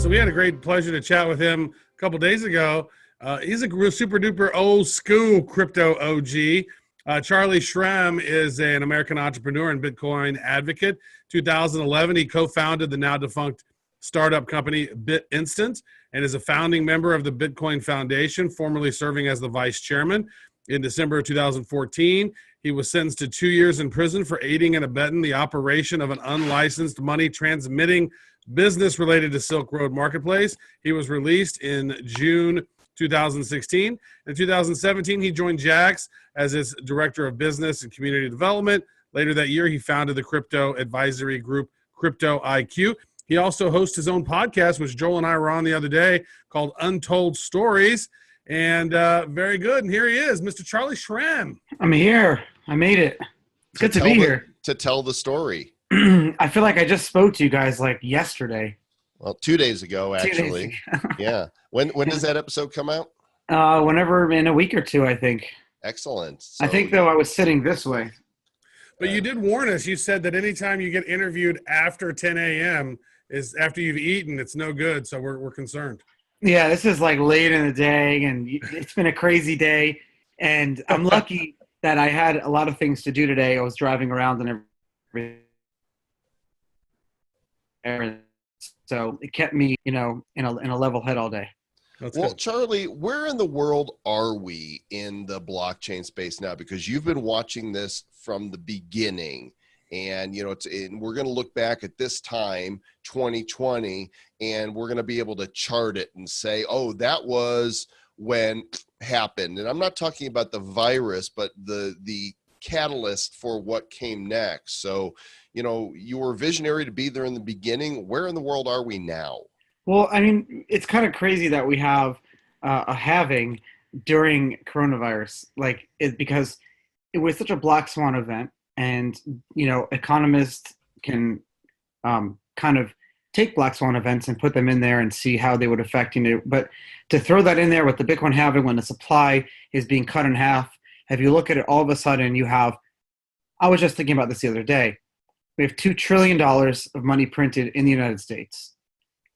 So we had a great pleasure to chat with him a couple days ago. He's a super duper old school crypto OG. Charlie Shrem is an American entrepreneur and Bitcoin advocate. 2011, he co-founded the now defunct startup company BitInstant and is a founding member of the Bitcoin Foundation, formerly serving as the vice chairman. In December of 2014, he was sentenced to 2 years in prison for aiding and abetting the operation of an unlicensed money transmitting business related to Silk Road Marketplace. He was released in June 2016. In 2017, he joined Jax as its director of business and community development. Later that year, he founded the crypto advisory group Crypto IQ. He also hosts his own podcast, which Joel and I were on the other day, called Untold Stories. And very good. And here he is, Mr. Charlie Shrem. I'm here. I made it. It's good to be here. To tell the story. I feel like I just spoke to you guys like yesterday. Well, 2 days ago, actually. 2 days ago. Yeah. When does that episode come out? Whenever in a week or two, I think. Excellent. So, I think, though, I was sitting this way. But you did warn us. You said that anytime you get interviewed after 10 a.m. is after you've eaten, it's no good. So we're concerned. Yeah, this is like late in the day, and it's been a crazy day. And I'm lucky that I had a lot of things to do today. I was driving around and everything. So it kept me, in a level head all day. Well, Charlie, where in the world are we in the blockchain space now? Because you've been watching this from the beginning. And, we're going to look back at this time, 2020, and we're going to be able to chart it and say, oh, that was when happened. And I'm not talking about the virus, but the catalyst for what came next. So, you were visionary to be there in the beginning. Where in the world are we now? Well, I mean, it's kind of crazy that we have a halving during coronavirus, because it was such a black swan event. And, economists can kind of take black swan events and put them in there and see how they would affect, But to throw that in there with the Bitcoin halving when the supply is being cut in half, if you look at it, all of a sudden you have, I was just thinking about this the other day. We have $2 trillion of money printed in the United States,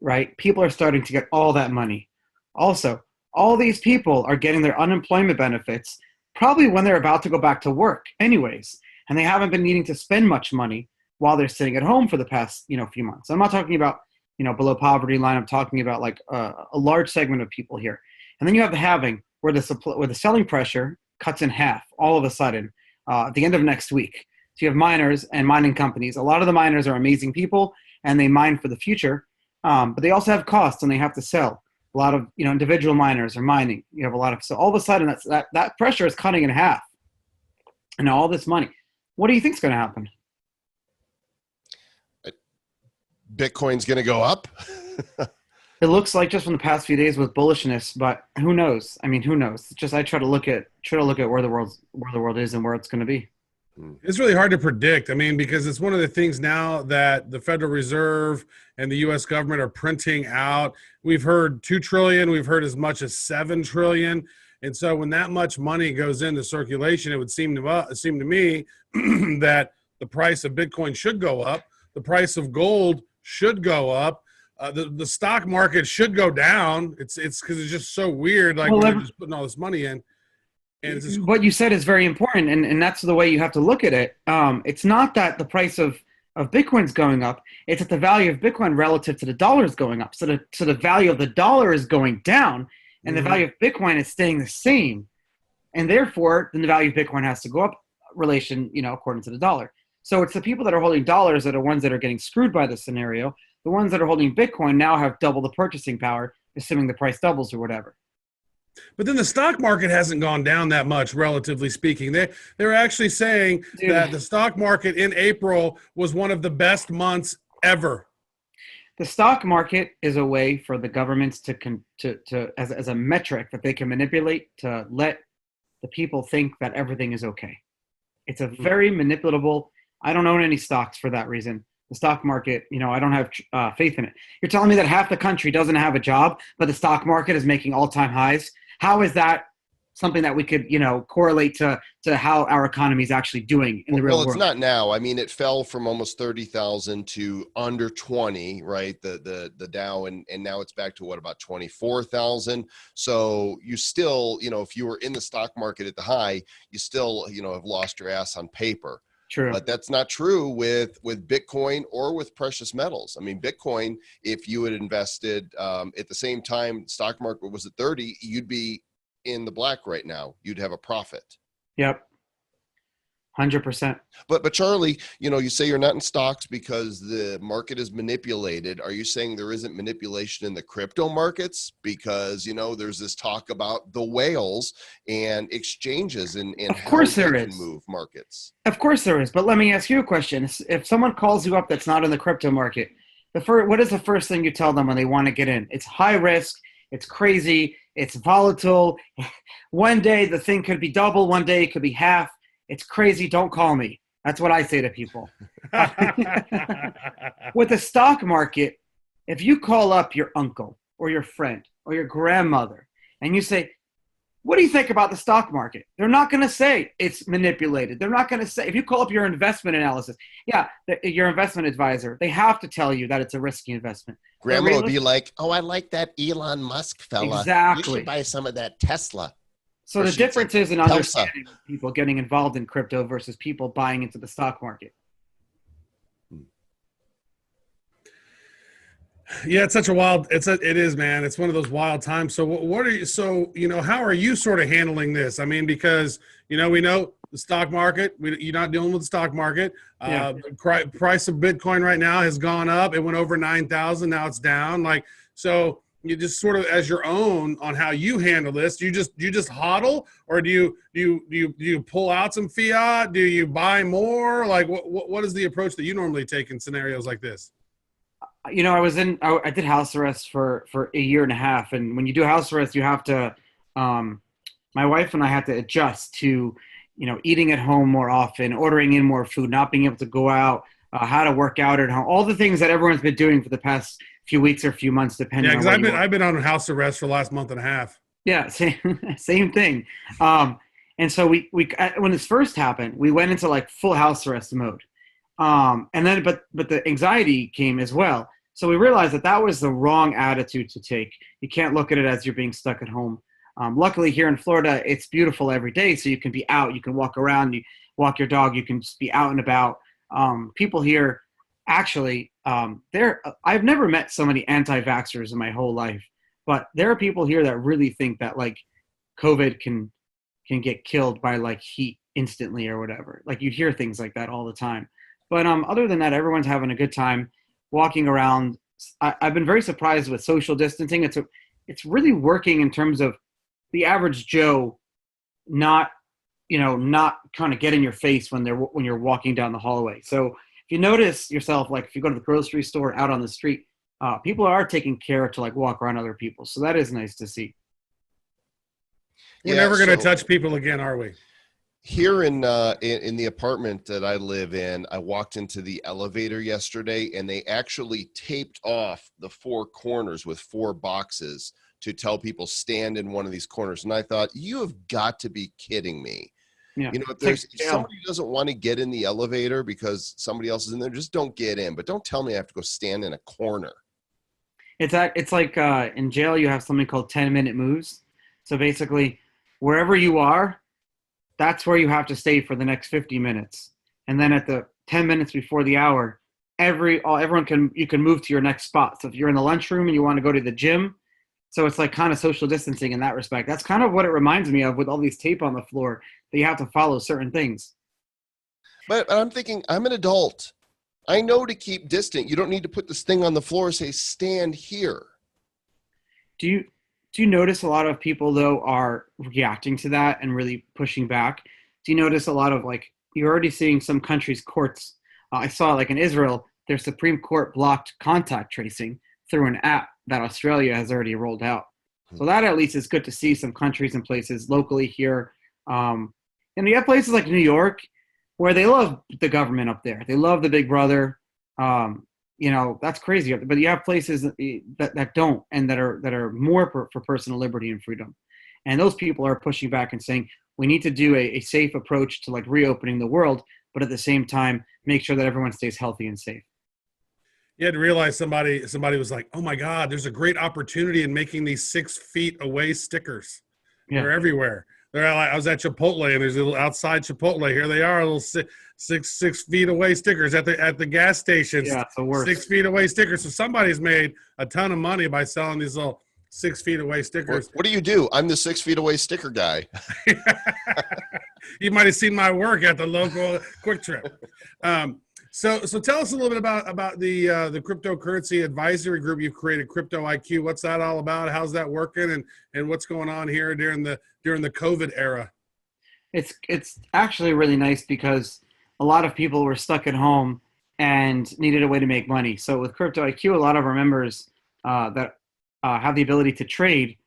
right? People are starting to get all that money. Also, all these people are getting their unemployment benefits probably when they're about to go back to work anyways. And they haven't been needing to spend much money while they're sitting at home for the past, few months. I'm not talking about, below poverty line. I'm talking about like a large segment of people here. And then you have the halving where the selling pressure cuts in half all of a sudden at the end of next week. So you have miners and mining companies. A lot of the miners are amazing people and they mine for the future, but they also have costs and they have to sell. A lot of, individual miners are mining. You have a lot of, so all of a sudden that pressure is cutting in half. And all this money. What do you think is going to happen? Bitcoin's going to go up? It looks like just from the past few days with bullishness, but who knows? I mean, who knows? Just I try to look at where the world is and where it's going to be. It's really hard to predict. I mean, because it's one of the things now that the Federal Reserve and the U.S. government are printing out. We've heard 2 trillion. We've heard as much as 7 trillion. And so when that much money goes into circulation, it would seem to me that the price of Bitcoin should go up. The price of gold should go up. The stock market should go down. It's because it's just so weird. Like we're just putting all this money in. And it's just, what you said is very important, and that's the way you have to look at it. It's not that the price of Bitcoin's going up. It's that the value of Bitcoin relative to the dollar is going up. So the value of the dollar is going down. And the value of Bitcoin is staying the same. And therefore, then the value of Bitcoin has to go up according to the dollar. So it's the people that are holding dollars that are ones that are getting screwed by this scenario. The ones that are holding Bitcoin now have double the purchasing power, assuming the price doubles or whatever. But then the stock market hasn't gone down that much, relatively speaking. They're actually saying that the stock market in April was one of the best months ever. The stock market is a way for the governments to as a metric that they can manipulate to let the people think that everything is okay. It's a very manipulatable. I don't own any stocks for that reason. The stock market, I don't have faith in it. You're telling me that half the country doesn't have a job, but the stock market is making all-time highs. How is that something that we could, correlate to how our economy is actually doing in the real Well, it's world. not now. I mean, it fell from almost 30,000 to under 20, right? The Dow, and now it's back to what, about 24,000. So you still, if you were in the stock market at the high, you still, have lost your ass on paper. True. But that's not true with Bitcoin or with precious metals. I mean, Bitcoin, if you had invested at the same time stock market was at 30, you'd be in the black right now. You'd have a profit. Yep. 100%. But Charlie, you say you're not in stocks because the market is manipulated. Are you saying there isn't manipulation in the crypto markets? Because, there's this talk about the whales and exchanges and Of how course they there can is. move markets. Of course there is. But let me ask you a question. If someone calls you up that's not in the crypto market, what is the first thing you tell them when they want to get in? It's high risk. It's crazy. It's volatile. One day the thing could be double. One day it could be half. It's crazy. Don't call me. That's what I say to people. With the stock market, if you call up your uncle or your friend or your grandmother and you say, what do you think about the stock market? They're not going to say it's manipulated. They're not going to say, if you call up your investment analysis, your investment advisor, they have to tell you that it's a risky investment. Grandma would be like, oh, I like that Elon Musk fella. Exactly. You should buy some of that Tesla. So Or the she'd difference say, is in Telsa. understanding people getting involved in crypto versus people buying into the stock market. Yeah, it's such a wild. It is, man. It's one of those wild times. So, what are you? So, how are you sort of handling this? I mean, because we know the stock market. You're not dealing with the stock market. Yeah. The price of Bitcoin right now has gone up. It went over 9,000. Now it's down. So. You just sort of as your own on how you handle this. Do you just hodl, or do you pull out some fiat? Do you buy more? Like what is the approach that you normally take in scenarios like this? I did house arrest for a year and a half. And when you do house arrest, you have to, my wife and I had to adjust to, eating at home more often, ordering in more food, not being able to go out, how to work out at home, all the things that everyone's been doing for the past few weeks or few months, depending. Yeah, because I've been on house arrest for the last month and a half. Yeah, same thing. And so we when this first happened, we went into like full house arrest mode. And then, but the anxiety came as well. So we realized that was the wrong attitude to take. You can't look at it as you're being stuck at home. Luckily here in Florida, it's beautiful every day. So you can be out, you can walk around, you walk your dog, you can just be out and about. People here, actually, I've never met so many anti-vaxxers in my whole life, but there are people here that really think that like COVID can get killed by like heat instantly or whatever. Like you hear things like that all the time. But other than that, everyone's having a good time walking around. I've been very surprised with social distancing. It's really working in terms of the average Joe not kind of get in your face when you're walking down the hallway. So if you notice yourself, like if you go to the grocery store out on the street, people are taking care to like walk around other people. So that is nice to see. We're never going to touch people again, are we? Here in the apartment that I live in, I walked into the elevator yesterday and they actually taped off the four corners with 4 boxes to tell people stand in one of these corners. And I thought, you have got to be kidding me. Yeah. If somebody doesn't want to get in the elevator because somebody else is in there, just don't get in. But don't tell me I have to go stand in a corner. It's like in jail, you have something called 10-minute moves. So basically, wherever you are, that's where you have to stay for the next 50 minutes. And then at the 10 minutes before the hour, you can move to your next spot. So if you're in the lunchroom and you want to go to the gym, so it's like kind of social distancing in that respect. That's kind of what it reminds me of with all these tape on the floor that you have to follow certain things. But I'm thinking, I'm an adult. I know to keep distant. You don't need to put this thing on the floor and say, stand here. Do you notice a lot of people, though, are reacting to that and really pushing back? Do you notice a lot of, like, you're already seeing some countries' courts? I saw, like, in Israel, their Supreme Court blocked contact tracing through an app that Australia has already rolled out. So that at least is good to see some countries and places locally here. And you have places like New York where they love the government up there. They love the big brother. That's crazy. But you have places that don't, and that are more for personal liberty and freedom. And those people are pushing back and saying we need to do a safe approach to like reopening the world, but at the same time, make sure that everyone stays healthy and safe. You had to realize somebody was like, oh my God, there's a great opportunity in making these 6 feet away stickers. Yeah. They're everywhere. I was at Chipotle, and there's a little outside Chipotle. Here they are, little six feet away stickers at the gas stations. Yeah, it's the worst. 6 feet away stickers. So somebody's made a ton of money by selling these little 6 feet away stickers. What do? I'm the 6 feet away sticker guy. You might have seen my work at the local Quick Trip. So tell us a little bit about the cryptocurrency advisory group you've created, Crypto IQ. What's that all about? How's that working, and what's going on here during the COVID era? It's actually really nice because a lot of people were stuck at home and needed a way to make money. So with Crypto IQ, a lot of our members that have the ability to trade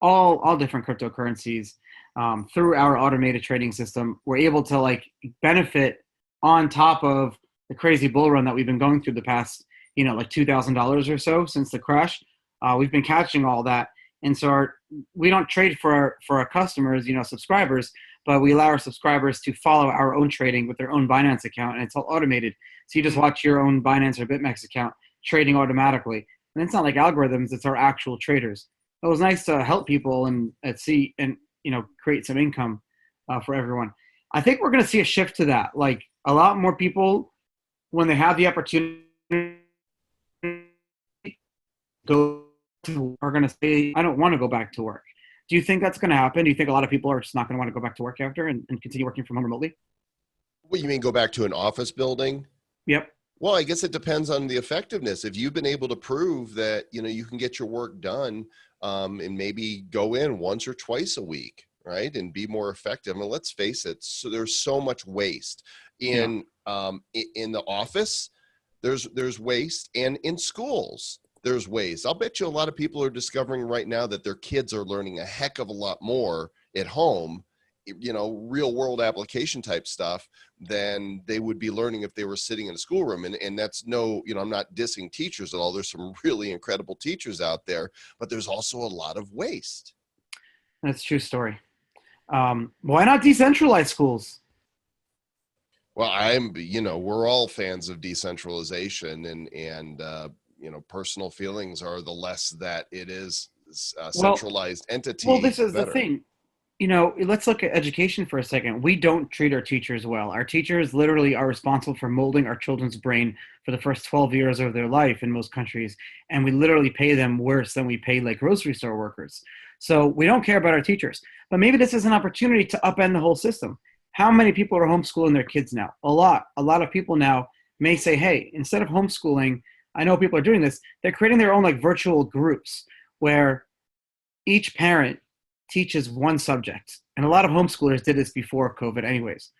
all different cryptocurrencies through our automated trading system, we're able to like benefit on top of the crazy bull run that we've been going through the past, like $2,000 or so since the crash. We've been catching all that. And so we don't trade for our customers, subscribers, but we allow our subscribers to follow our own trading with their own Binance account, and it's all automated. So you just watch your own Binance or BitMEX account trading automatically. And it's not like algorithms, it's our actual traders. It was nice to help people and see and, create some income for everyone. I think we're going to see a shift to that. Like a lot more people, when they have the opportunity, are going to say, I don't want to go back to work. Do you think that's going to happen? Do you think a lot of people are just not going to want to go back to work after and continue working from home remotely? What, you mean go back to an office building? Yep. Well, I guess it depends on the effectiveness. If you've been able to prove that, you can get your work done and maybe go in once or twice a week, right, and be more effective. I mean, let's face it. So there's so much waste in the office. There's waste, and in schools there's waste. I'll bet you a lot of people are discovering right now that their kids are learning a heck of a lot more at home, real world application type stuff than they would be learning if they were sitting in a schoolroom. And that's I'm not dissing teachers at all. There's some really incredible teachers out there, but there's also a lot of waste. That's a true story. Why not decentralize schools? Well, we're all fans of decentralization, and personal feelings are the less that it is a centralized entity. Well, this is the thing. Let's look at education for a second. We don't treat our teachers well. Our teachers literally are responsible for molding our children's brain for the first 12 years of their life in most countries. And we literally pay them worse than we pay like grocery store workers. So we don't care about our teachers. But maybe this is an opportunity to upend the whole system. How many people are homeschooling their kids now? A lot. A lot of people now may say, hey, instead of homeschooling, I know people are doing this, they're creating their own like virtual groups where each parent teaches one subject. And a lot of homeschoolers did this before COVID anyways.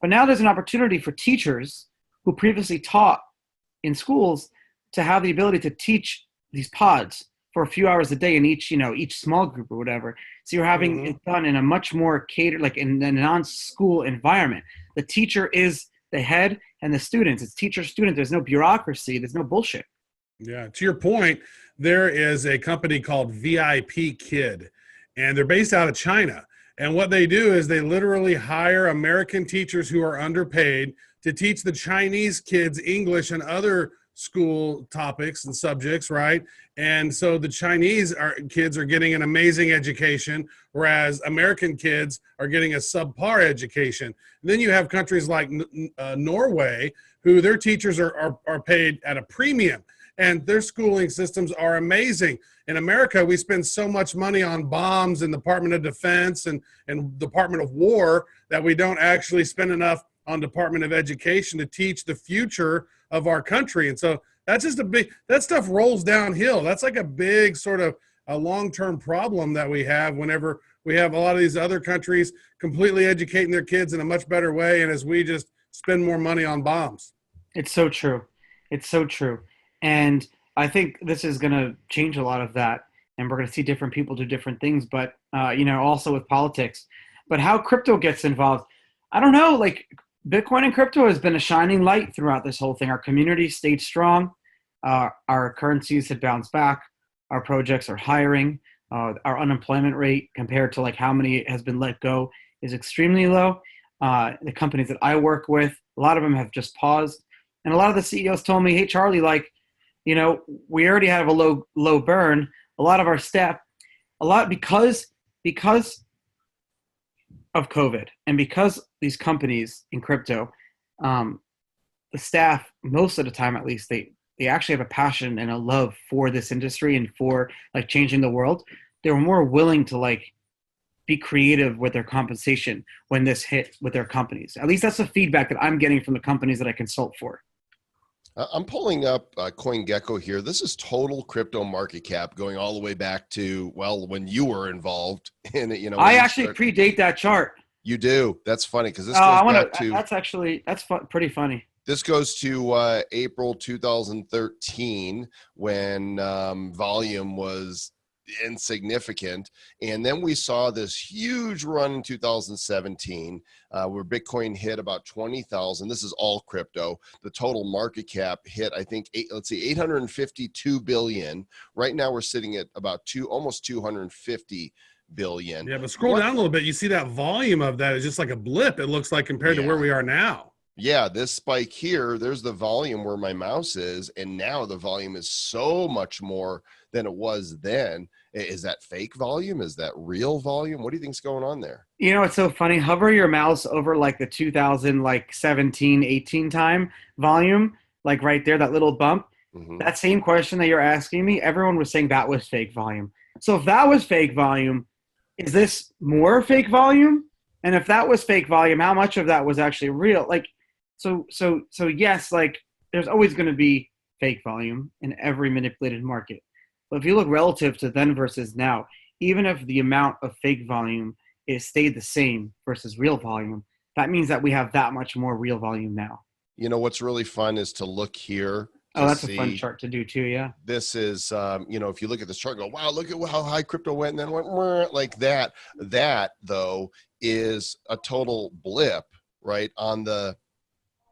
But now there's an opportunity for teachers who previously taught in schools to have the ability to teach these pods for a few hours a day in each small group or whatever. So you're having it done in a much more catered, like in a non-school environment. The teacher is the head and the students. It's teacher, student. There's no bureaucracy. There's no bullshit. Yeah. To your point, there is a company called VIP Kid, and they're based out of China. And what they do is they literally hire American teachers who are underpaid to teach the Chinese kids English and other school topics and subjects, right? And so the Chinese kids are getting an amazing education, whereas American kids are getting a subpar education. And then you have countries like Norway, who their teachers are paid at a premium, and their schooling systems are amazing. In America, we spend so much money on bombs and Department of Defense and Department of War that we don't actually spend enough on Department of Education to teach the future of our country. And so that's just that stuff rolls downhill. That's like a big sort of a long-term problem that we have whenever we have a lot of these other countries completely educating their kids in a much better way, and as we just spend more money on bombs. It's so true. It's so true. And I think this is going to change a lot of that, and we're going to see different people do different things, but, also with politics. But how crypto gets involved, I don't know. Like, Bitcoin and crypto has been a shining light throughout this whole thing. Our community stayed strong. Our currencies had bounced back. Our projects are hiring. Our unemployment rate compared to like how many has been let go is extremely low. The companies that I work with, a lot of them have just paused. And a lot of the CEOs told me, hey, Charlie, like, we already have a low burn. A lot of our staff, because of COVID and because these companies in crypto, the staff, most of the time at least, they actually have a passion and a love for this industry and for like changing the world. They were more willing to like be creative with their compensation when this hit with their companies. At least that's the feedback that I'm getting from the companies that I consult for. I'm pulling up CoinGecko here. This is total crypto market cap going all the way back to, well, when you were involved in it. I actually predate that chart. You do. That's funny because this goes back to. That's pretty funny. This goes to April 2013 when volume was insignificant. And then we saw this huge run in 2017 where Bitcoin hit about 20,000. This is all crypto. The total market cap hit, I think, 852 billion. Right now we're sitting at about almost 250 billion. Yeah, but scroll down a little bit. You see that volume of that is just like a blip. It looks like compared to where we are now. Yeah, this spike here, there's the volume where my mouse is, and now the volume is so much more than it was then. Is that fake volume? Is that real volume? What do you think's going on there? You know, it's so funny. Hover your mouse over like the 2017, 18 time volume, like right there, that little bump. Mm-hmm. That same question that you're asking me, everyone was saying that was fake volume. So if that was fake volume, is this more fake volume? And if that was fake volume, how much of that was actually real? Like, so yes, like there's always going to be fake volume in every manipulated market. But if you look relative to then versus now, even if the amount of fake volume is stayed the same versus real volume, that means that we have that much more real volume now. You know, what's really fun is to look here. Oh, that's a fun chart to do too, yeah. This is, if you look at this chart, go, wow, look at how high crypto went and then went like that. That, though, is a total blip, right, on the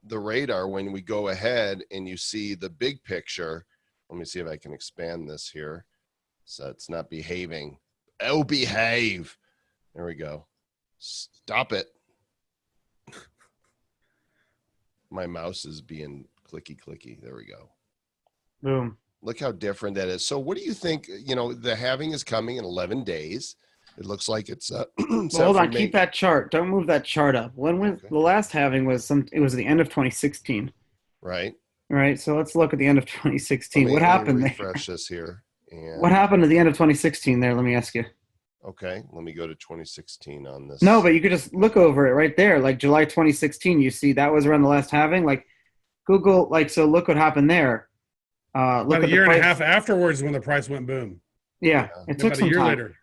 radar when we go ahead and you see the big picture. Let me see if I can expand this here so it's not behaving. Oh, behave. There we go. Stop it. My mouse is being clicky. There we go. Boom. Look how different that is. So what do you think, the halving is coming in 11 days. It looks like it's well, hold on, keep that chart. Don't move that chart up. When was the last halving was it was the end of 2016. Right. Right. So let's look at the end of 2016. What happened there? Refresh this here. And what happened at the end of 2016 there? Let me ask you. Okay, let me go to 2016 on this. No, but you could just look over it right there. Like July 2016, you see that was around the last halving. Like Google, so look what happened there. Look about a year and a half afterwards when the price went boom. Yeah. It took some time. Later.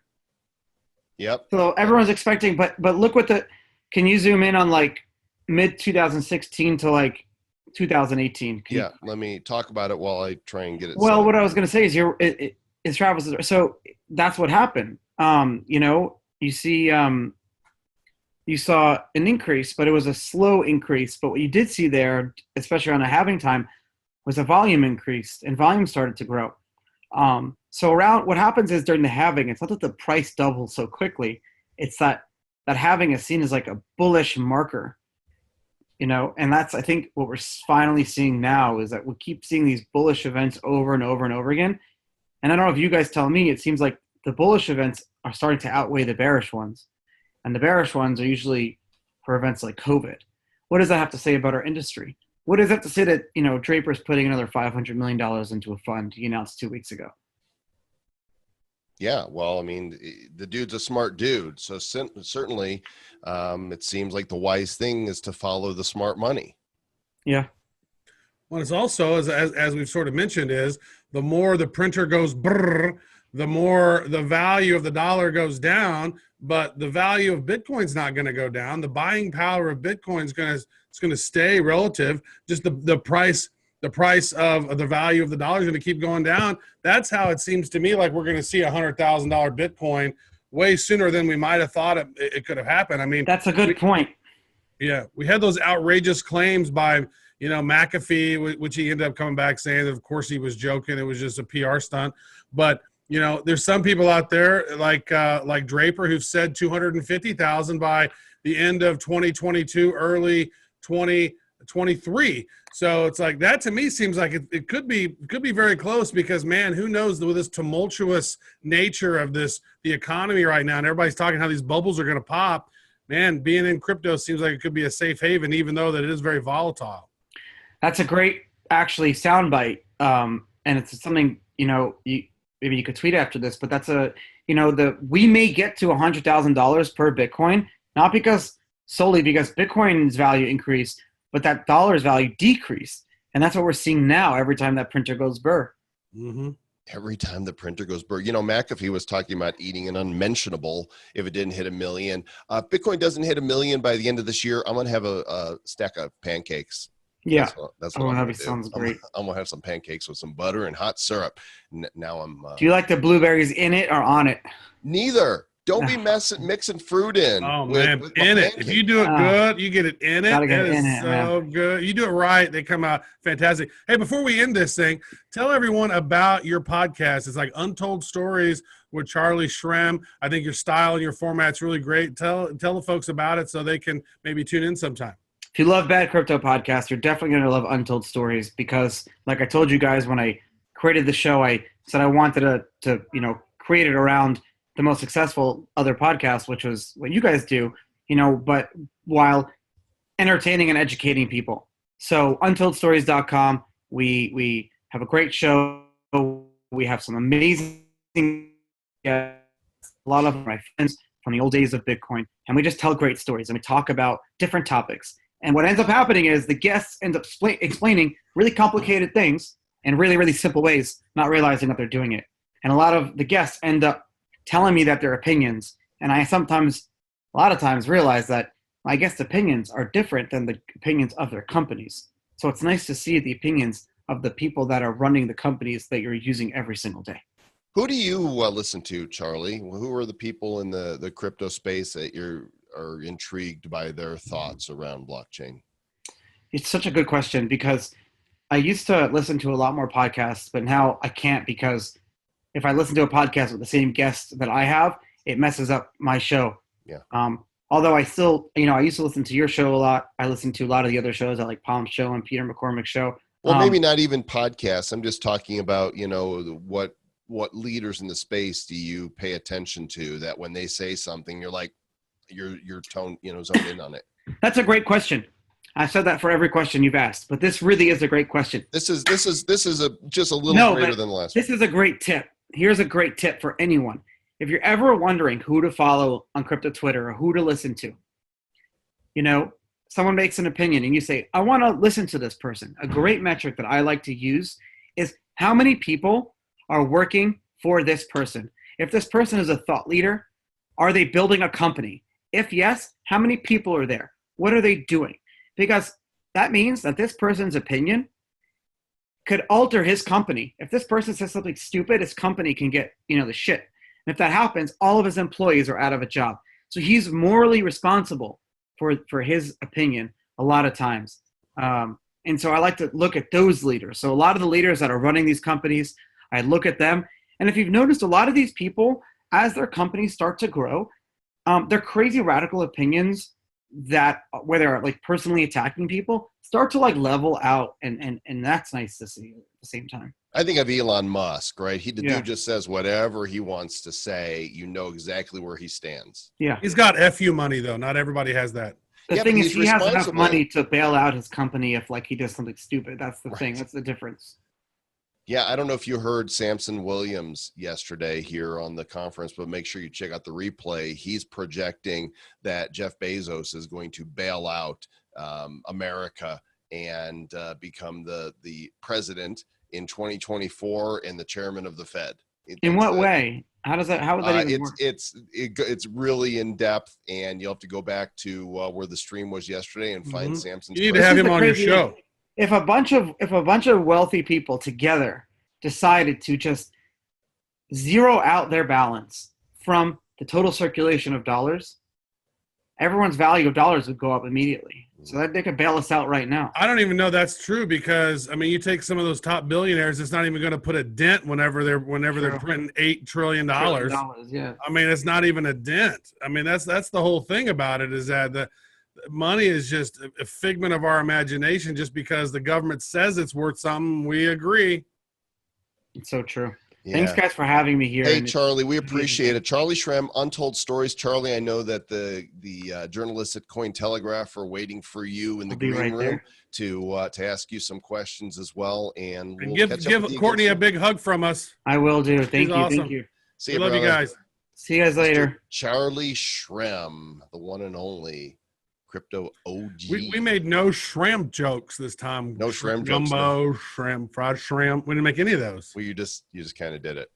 Yep. So everyone's expecting, but look can you zoom in on like mid 2016 to like 2018? Let me talk about it while I try and get it. Well, what I was going to say is it's Travis. So that's what happened. You see, you saw an increase, but it was a slow increase. But what you did see there, especially on a halving time, was a volume increase, and volume started to grow. So around what happens is during the halving, it's not that the price doubles so quickly. It's that halving is seen as like a bullish marker, and that's, I think, what we're finally seeing now is that we keep seeing these bullish events over and over and over again. And I don't know if you guys tell me, it seems like the bullish events are starting to outweigh the bearish ones. And the bearish ones are usually for events like COVID. What does that have to say about our industry? What does that have to say that, Draper's putting another $500 million into a fund he announced 2 weeks ago? Yeah, well, I mean, the dude's a smart dude. So certainly it seems like the wise thing is to follow the smart money. Yeah. Well, it's also, as we've sort of mentioned, is the more the printer goes brrr, the more the value of the dollar goes down, but the value of Bitcoin's not going to go down. The buying power of Bitcoin is going to stay relative. Just the price of the value of the dollar is going to keep going down. That's how it seems to me like we're going to see $100,000 Bitcoin way sooner than we might have thought it could have happened. I mean, that's a good point. Yeah, we had those outrageous claims by McAfee, which he ended up coming back saying that of course he was joking. It was just a PR stunt. But You know, there's some people out there like Draper who've said 250,000 by the end of 2022, early 2023. So it's like that to me seems like it could be very close because man, who knows with this tumultuous nature of the economy right now, and everybody's talking how these bubbles are going to pop. Man, being in crypto seems like it could be a safe haven, even though that it is very volatile. That's a great actually soundbite, and it's something maybe you could tweet after this, but that's we may get to $100,000 per Bitcoin, not solely because Bitcoin's value increased, but that dollar's value decreased. And that's what we're seeing now every time that printer goes burr. Mm-hmm. Every time the printer goes burr. You know, McAfee was talking about eating an unmentionable if it didn't hit 1 million. Bitcoin doesn't hit 1 million by the end of this year. I'm going to have a stack of pancakes. Yeah. That's what I'm going to do. Sounds great. I'm going to have some pancakes with some butter and hot syrup. Now I'm... Do you like the blueberries in it or on it? Neither. Don't be mixing fruit in. Oh man, in it. If you do it good, you get it in it. Gotta get it it in is it, so man. good. You do it right, they come out fantastic. Hey, before we end this thing, tell everyone about your podcast. It's like Untold Stories with Charlie Shrem. I think your style and your format's really great. Tell the folks about it so they can maybe tune in sometime. If you love Bad Crypto Podcast, you're definitely going to love Untold Stories because, like I told you guys when I created the show, I said I wanted to create it around the most successful other podcast, which was what you guys do, but while entertaining and educating people. So untoldstories.com, we have a great show. We have some amazing guests, a lot of my friends from the old days of Bitcoin, and we just tell great stories and we talk about different topics. And what ends up happening is the guests end up explaining really complicated things in really, really simple ways, not realizing that they're doing it. And a lot of the guests end up telling me that their opinions, and I a lot of times realize that my guests' opinions are different than the opinions of their companies. So it's nice to see the opinions of the people that are running the companies that you're using every single day. Who do you listen to, Charlie? Who are the people in the crypto space that are intrigued by their thoughts around blockchain? It's such a good question because I used to listen to a lot more podcasts, but now I can't because if I listen to a podcast with the same guests that I have, it messes up my show. Yeah. Although I still, I used to listen to your show a lot. I listen to a lot of the other shows. I like Palm's show and Peter McCormick's show. Well, maybe not even podcasts. I'm just talking about, what leaders in the space do you pay attention to that when they say something, you're like, your tone, zoned in on it. That's a great question. I said that for every question you've asked, but this really is a great question. This is just a little greater than the last. This is a great tip. Here's a great tip for anyone. If you're ever wondering who to follow on crypto Twitter or who to listen to, someone makes an opinion and you say, I want to listen to this person. A great metric that I like to use is how many people are working for this person. If this person is a thought leader, are they building a company? If yes, how many people are there? What are they doing? Because that means that this person's opinion could alter his company. If this person says something stupid, his company can get, the shit. And if that happens, all of his employees are out of a job. So he's morally responsible for his opinion a lot of times. And so I like to look at those leaders. So a lot of the leaders that are running these companies, I look at them. And if you've noticed, a lot of these people, as their companies start to grow, their crazy radical opinions that where they're like personally attacking people start to like level out, and that's nice to see at the same time. I think of Elon Musk, right? Dude just says whatever he wants to say. You know exactly where he stands. Yeah, he's got FU money though. Not everybody has that. The thing is, he has enough money to bail out his company if like he does something stupid. That's the thing. That's the difference. Yeah, I don't know if you heard Samson Williams yesterday here on the conference, but make sure you check out the replay. He's projecting that Jeff Bezos is going to bail out America and become the president in 2024 and the chairman of the Fed. In what way? How would that even work? It's really in depth, and you'll have to go back to where the stream was yesterday and find Samson's. You need to have him on your show. If a bunch of wealthy people together decided to just zero out their balance from the total circulation of dollars, everyone's value of dollars would go up immediately. So that they could bail us out right now. I don't even know that's true because I mean, you take some of those top billionaires, it's not even going to put a dent whenever they're printing $8 trillion. Yeah. I mean, it's not even a dent. I mean, that's the whole thing about it is that the money is just a figment of our imagination. Just because the government says it's worth something, we agree. It's so true. Yeah. Thanks, guys, for having me here. Hey, Charlie, we appreciate it. Charlie Shrem, Untold Stories. Charlie, I know that the journalists at Cointelegraph are waiting for you in the green room to ask you some questions as well. And we'll give Courtney a big hug from us. I will do. Thank you. Awesome. Thank you. See you, love you guys. See you guys later. Mr. Charlie Shrem, the one and only crypto OG. We made no shrimp jokes this time. No shrimp jokes. Gumbo, shrimp, fried shrimp. We didn't make any of those. Well, you just kind of did it.